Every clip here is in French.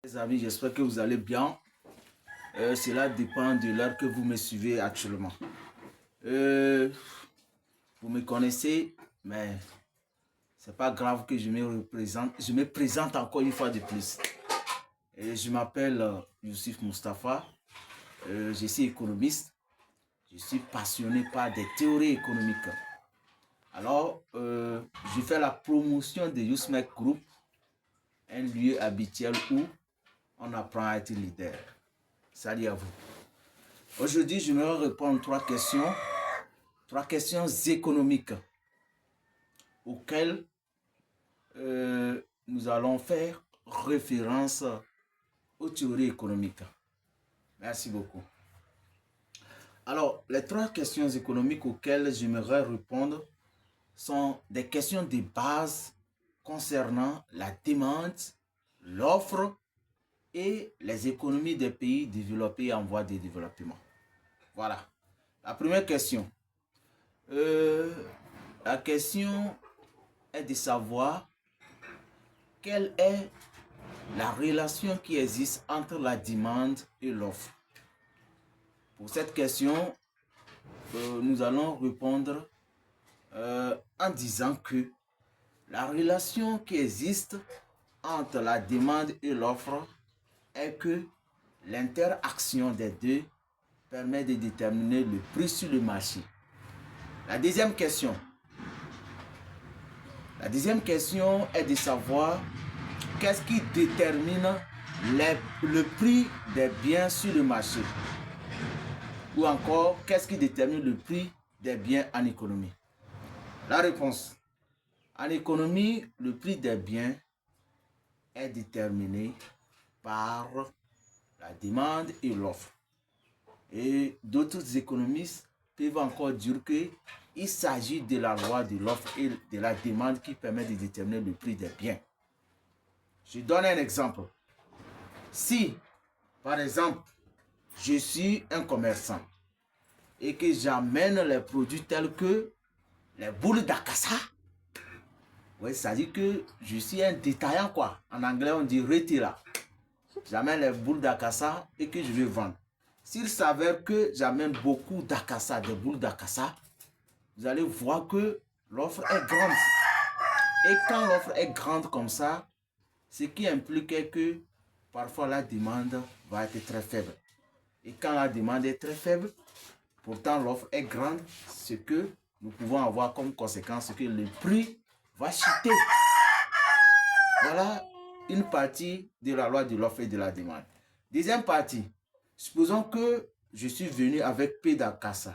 Les amis, j'espère que vous allez bien. Cela dépend de l'heure que vous me suivez actuellement. Vous me connaissez, mais c'est pas grave que je me représente. Je me présente encore une fois de plus. Je m'appelle Yousif Mustafa. Je suis économiste. Je suis passionné par des théories économiques. Alors, je fais la promotion de YouSmec Group, un lieu habituel où on apprend à être leader. Salut à vous. Aujourd'hui, je vais répondre trois questions économiques auxquelles nous allons faire référence aux théories économiques. Merci beaucoup. Alors, les trois questions économiques auxquelles j'aimerais répondre sont des questions de base concernant la demande, l'offre et les économies des pays développés en voie de développement. Voilà. La première question. La question est de savoir quelle est la relation qui existe entre la demande et l'offre. Pour cette question, nous allons répondre en disant que la relation qui existe entre la demande et l'offre est que l'interaction des deux permet de déterminer le prix sur le marché. La deuxième question est de savoir qu'est-ce qui détermine le prix des biens sur le marché. Ou encore, qu'est-ce qui détermine le prix des biens en économie? La réponse. En économie, le prix des biens est déterminé par la demande et l'offre. Et d'autres économistes peuvent encore dire qu'il s'agit de la loi de l'offre et de la demande qui permet de déterminer le prix des biens. Je donne un exemple. Si, par exemple, je suis un commerçant et que j'amène les produits tels que les boules d'akassa, oui, ça dit que je suis un détaillant, quoi. En anglais, on dit retailer. J'amène les boules d'akassa et que je vais vendre. S'il s'avère que j'amène beaucoup d'akassa, des boules d'akassa, vous allez voir que l'offre est grande. Et quand l'offre est grande comme ça, ce qui implique que parfois la demande va être très faible. Et quand la demande est très faible, pourtant l'offre est grande, ce que nous pouvons avoir comme conséquence, c'est que le prix va chuter. Voilà une partie de la loi de l'offre et de la demande. Deuxième partie, supposons que je suis venu avec peu d'akassa,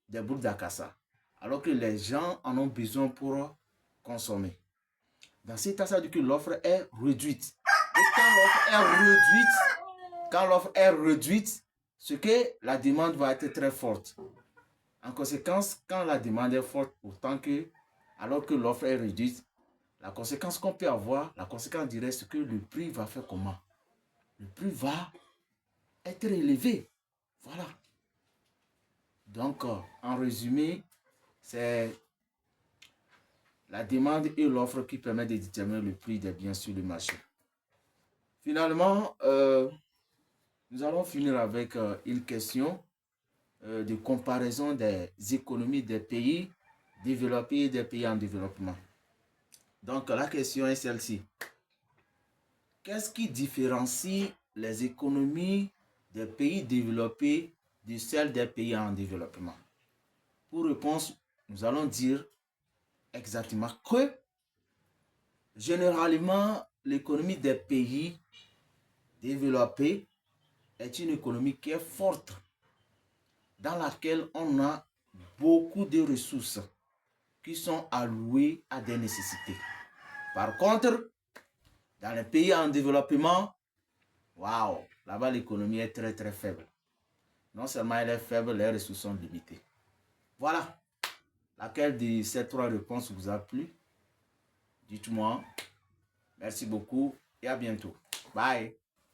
des boules d'akassa, alors que les gens en ont besoin pour consommer. Dans ce cas, ça veut dire que l'offre est réduite. Et quand l'offre est réduite, c'est que la demande va être très forte. En conséquence, quand la demande est forte, alors que l'offre est réduite, la conséquence qu'on peut avoir, la conséquence directe, c'est que le prix va faire comment? Le prix va être élevé. Voilà. Donc, en résumé, c'est la demande et l'offre qui permettent de déterminer le prix des biens sur le marché. Finalement, nous allons finir avec une question de comparaison des économies des pays développés et des pays en développement. Donc, la question est celle-ci. Qu'est-ce qui différencie les économies des pays développés de celles des pays en développement? Pour réponse, nous allons dire exactement que généralement, l'économie des pays développés est une économie qui est forte, dans laquelle on a beaucoup de ressources qui sont allouées à des nécessités. Par contre, dans les pays en développement, waouh, là-bas l'économie est très très faible. Non seulement elle est faible, les ressources sont limitées. Voilà. Laquelle de ces trois réponses vous a plu? Dites-moi. Merci beaucoup et à bientôt. Bye.